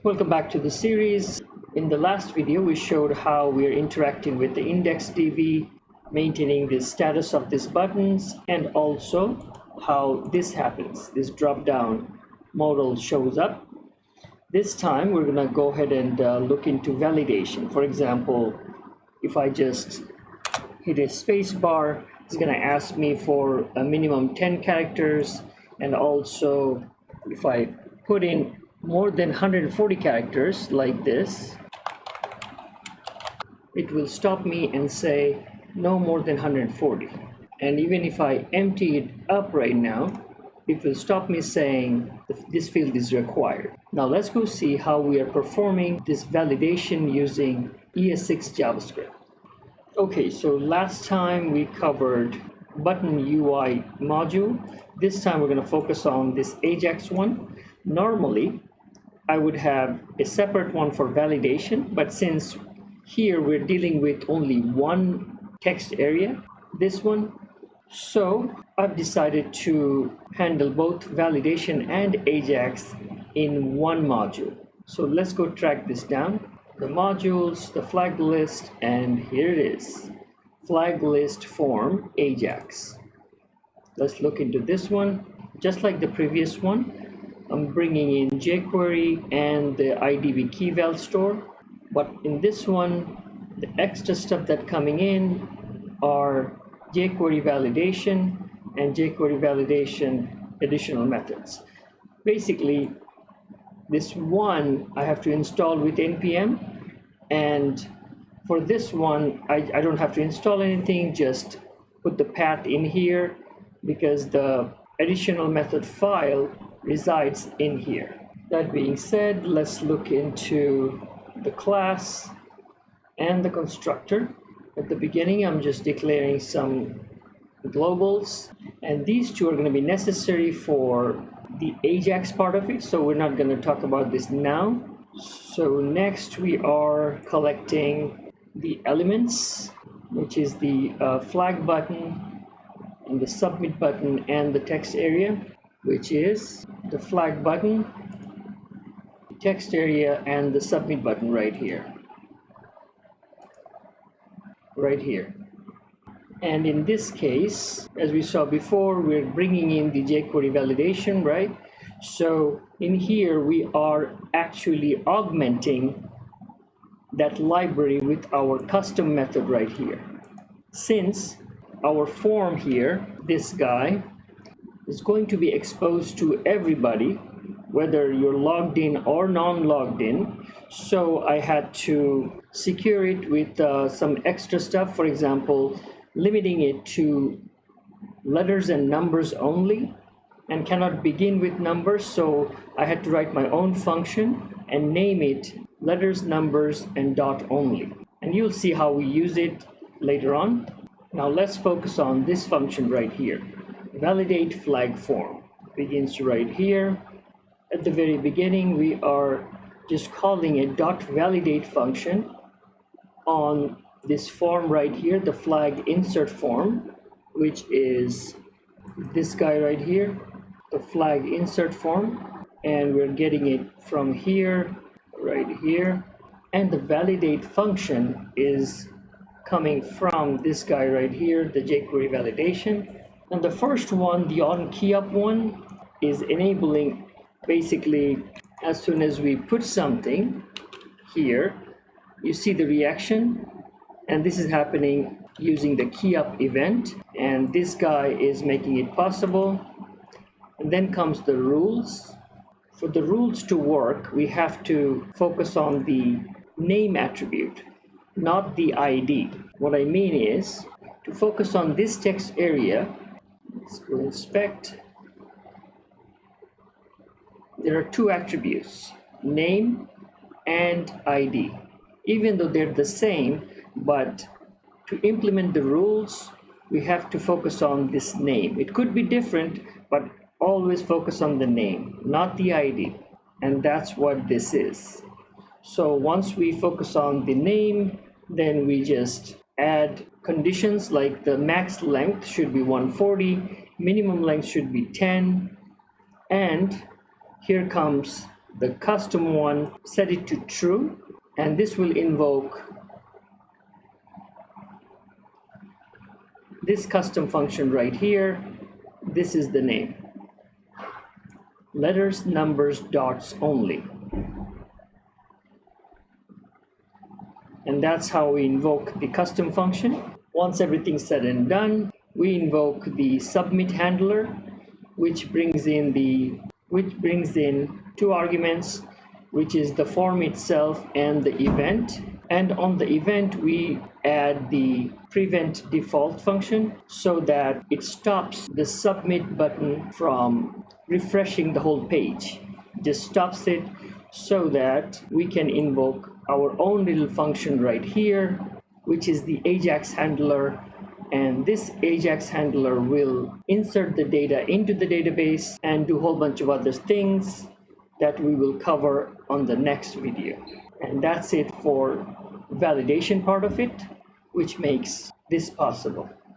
Welcome back to the series. In the last video, we showed how we are interacting with the index DB, maintaining the status of these buttons, and also how this happens. This drop-down modal shows up. This time, we're going to go ahead and look into validation. For example, if I just hit a space bar, it's going to ask me for a minimum 10 characters, and also if I put in more than 140 characters like this, it will stop me and say no more than 140. And even if I empty it up right now, it will stop me saying this field is required. Now let's go see how we are performing this validation using ES6 JavaScript. Okay, so last time we covered button UI module. This time we're going to focus on this Ajax one. Normally, I would have a separate one for validation, but since here we're dealing with only one text area, this one, so I've decided to handle both validation and Ajax in one module. So let's go track this down. The modules, the flag list, and here it is. Flag list form Ajax. Let's look into this one. Just like the previous one, I'm bringing in jQuery and the IDB key val store, but in this one, the extra stuff that's coming in are jQuery validation and jQuery validation additional methods. Basically, this one I have to install with npm, and for this one, I don't have to install anything, just put the path in here because the additional method file resides in here. That being said, let's look into the class and the constructor. At the beginning, I'm just declaring some globals, and these two are going to be necessary for the Ajax part of it, so we're not going to talk about this now. So next we are collecting the elements, which is the flag button and the submit button and the text area, which is the flag button, text area, and the submit button right here. And in this case, as we saw before, we're bringing in the jQuery validation, right? So in here, we are actually augmenting that library with our custom method right here. Since our form here, this guy, is going to be exposed to everybody, whether you're logged in or non-logged in. So I had to secure it with some extra stuff, for example, limiting it to letters and numbers only and cannot begin with numbers. So I had to write my own function and name it letters, numbers, and dot only. And you'll see how we use it later on. Now let's focus on this function right here. Validate flag form begins right here. At the very beginning, we are just calling a .validate function on this form right here, the flag insert form, which is this guy right here, the flag insert form, and we're getting it from here, right here, and the validate function is coming from this guy right here, the jQuery validation. And the first one, the on key up one, is enabling basically as soon as we put something here, you see the reaction, and this is happening using the key up event, and this guy is making it possible. And then comes the rules. For the rules to work, we have to focus on the name attribute, not the ID. What I mean is to focus on this text area. Let's go inspect. There are two attributes, name and ID. Even though they're the same, but to implement the rules, we have to focus on this name. It could be different, but always focus on the name, not the ID. And that's what this is. So once we focus on the name, then we just add conditions like the max length should be 140, minimum length should be 10, and here comes the custom one, set it to true, and this will invoke this custom function right here. This is the name: letters, numbers, dots only. And that's how we invoke the custom function. Once everything's said and done, we invoke the submit handler, which brings in two arguments, which is the form itself and the event. And on the event, we add the prevent default function so that it stops the submit button from refreshing the whole page. Just stops it so that we can invoke our own little function right here, which is the Ajax handler. And this Ajax handler will insert the data into the database and do a whole bunch of other things that we will cover on the next video. And that's it for validation part of it, which makes this possible.